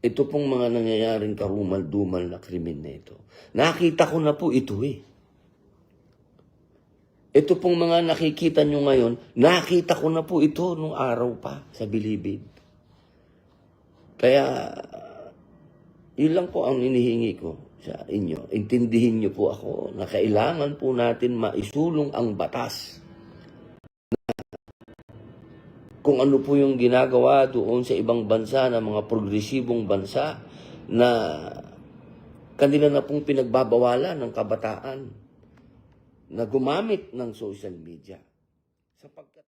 ito pong mga nangyayaring karumal-dumal na krimen na ito. Nakita ko na po ito eh. Ito pong mga nakikita nyo ngayon, nakita ko na po ito nung araw pa sa Bilibid. Kaya, yun lang po ang inihingi ko sa inyo. Intindihin nyo po ako na kailangan po natin maisulong ang batas. Kung ano po yung ginagawa doon sa ibang bansa, na mga progresibong bansa, na kanila na pong pinagbabawalan ng kabataan na gumamit ng social media. Sapagkat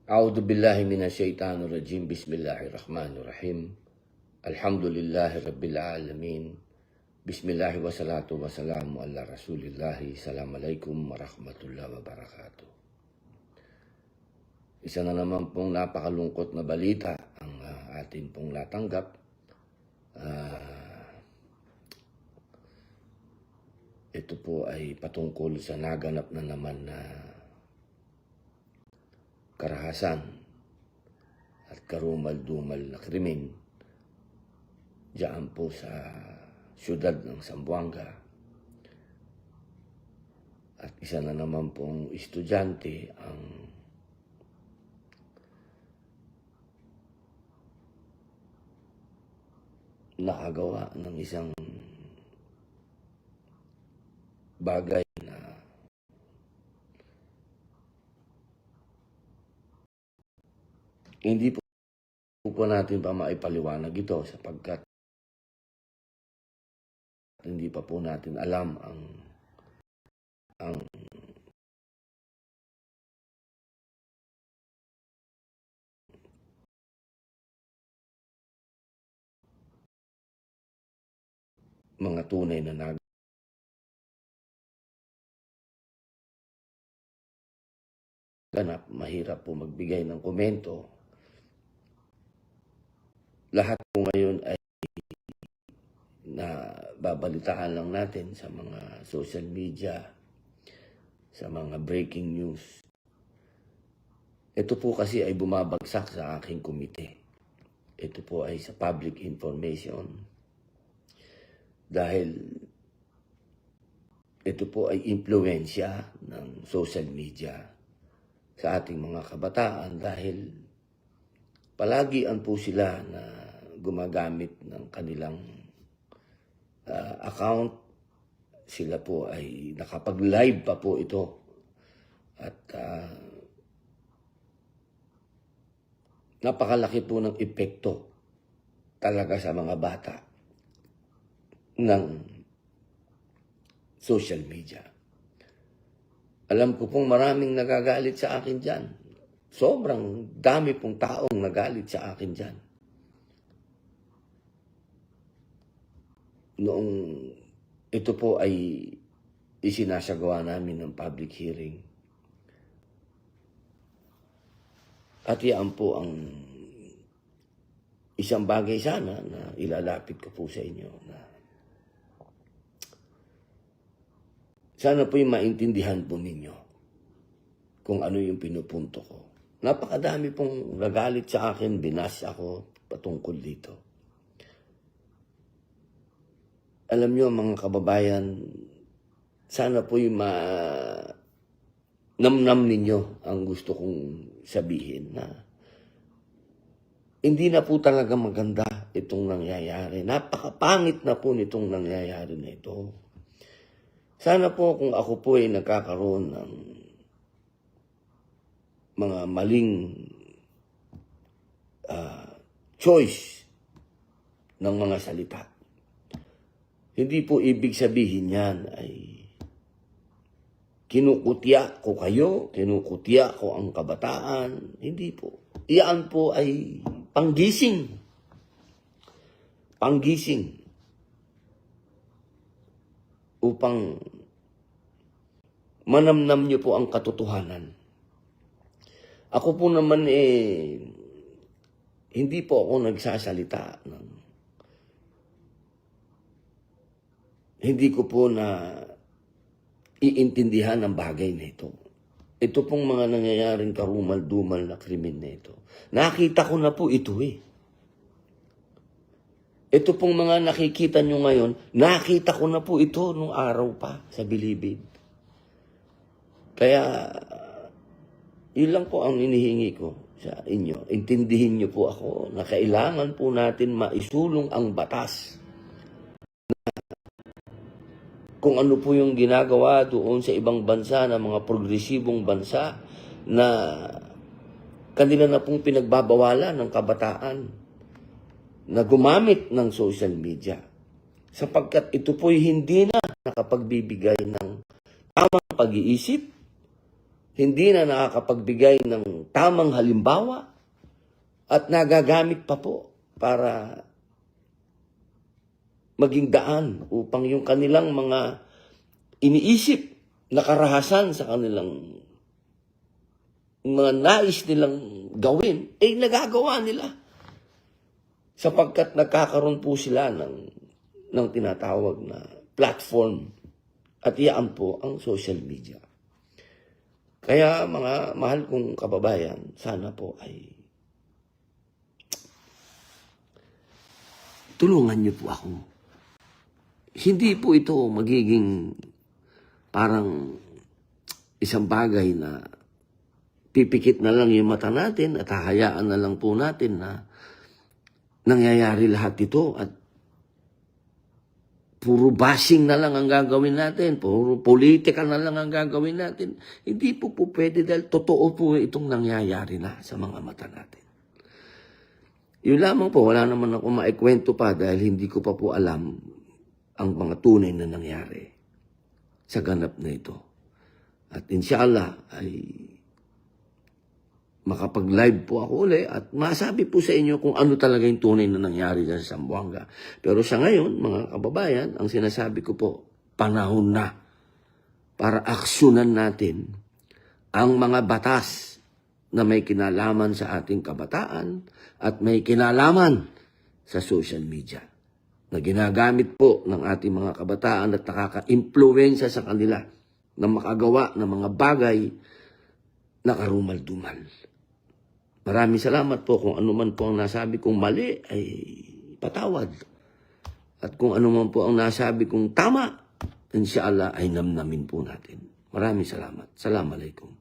A'udhu billahi minasyaitanir rajim. Bismillahirrahmanirrahim. Alhamdulillahi rabbil alamin. Bismillahi wassalatu wassalamu ala rasulillahi. Assalamualaikum warahmatullahi wabarakatuh. Isa na naman pong napakalungkot na balita ang atin pong natanggap. Ito po ay patungkol sa naganap na naman na karahasan at karumal-dumal na krimen diyan po sa siyudad ng Zamboanga. At isa na naman pong estudyante ang nakagawa ng isang bagay na hindi po natin pa maipaliwanag ito sapagkat hindi pa po natin alam ang mga tunay na naganap. Mahirap po magbigay ng komento. Lahat po ngayon ay nababalitaan lang natin sa mga social media, sa mga breaking news. Ito po kasi ay bumabagsak sa aking komite. Ito po ay sa public information. Dahil ito po ay impluwensya ng social media sa ating mga kabataan dahil palagian po sila na gumagamit ng kanilang account. Sila po ay nakapag-live pa po ito at napakalaki po ng epekto talaga sa mga bata ng social media. Alam ko pong maraming nagagalit sa akin dyan. Sobrang dami pong taong nagalit sa akin dyan. Noong ito po ay isinasagawa namin ng public hearing. At yan po ang isang bagay sana na ilalapit ko po sa inyo na sana po yung maintindihan po ninyo kung ano yung pinupunto ko. Napakadami pong nagalit sa akin, binas ako patungkol dito. Alam nyo mga kababayan, sana po yung namnam ninyo ang gusto kong sabihin na hindi na po talaga maganda itong nangyayari. Napakapangit na po nitong nangyayari na ito. Sana po kung ako po ay nagkakaroon ng mga maling choice ng mga salita, hindi po ibig sabihin yan ay kinukutya ko kayo, kinukutya ko ang kabataan. Hindi po. Iyan po ay panggising. Panggising. Upang manamnam niyo po ang katotohanan. Ako po naman hindi po ako nagsasalita ng hindi ko po na iintindihan ang bagay na ito. Ito pong mga nangyayaring karumal-dumal na krimen na ito. Nakita ko na po ito eh. Ito pong mga nakikita nyo ngayon, nakita ko na po ito nung araw pa sa Bilibid. Kaya, yun lang po ang inihingi ko sa inyo. Intindihin nyo po ako na kailangan po natin maisulong ang batas. Kung ano po yung ginagawa doon sa ibang bansa ng mga progresibong bansa na kanila na pong pinagbabawalan ng kabataan na gumamit ng social media. Sapagkat ito po'y hindi na nakapagbibigay ng tamang pag-iisip, hindi na nakakapagbigay ng tamang halimbawa, at nagagamit pa po para maging daan upang yung kanilang mga iniisip na karahasan sa kanilang mga nais nilang gawin, ay nagagawa nila. Sapagkat nagkakaroon po sila ng tinatawag na platform, at iyan po ang social media. Kaya mga mahal kong kababayan, sana po ay tulungan niyo po ako. Hindi po ito magiging parang isang bagay na pipikit na lang yung mata natin at hahayaan na lang po natin na nangyayari lahat ito at puro bashing na lang ang gagawin natin, puro politika na lang ang gagawin natin. Hindi po pwede dahil totoo po itong nangyayari na sa mga mata natin. Yun lamang po, wala naman ako maikwento pa dahil hindi ko pa po alam ang mga tunay na nangyari sa ganap na ito. At inshallah ay makapag-live po ako uli at masabi po sa inyo kung ano talaga yung tunay na nangyari sa Zamboanga. Pero sa ngayon, mga kababayan, ang sinasabi ko po, panahon na para aksyonan natin ang mga batas na may kinalaman sa ating kabataan at may kinalaman sa social media na ginagamit po ng ating mga kabataan at nakaka-impluwensya sa kanila na makagawa ng mga bagay na karumal-dumal. Maraming salamat po kung ano man po ang nasabi kong mali ay patawad. At kung ano man po ang nasabi kong tama, inshallah ay namnamin po natin. Maraming salamat. Assalamualaikum.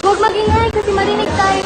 Huwag magingay kasi marinig tayo.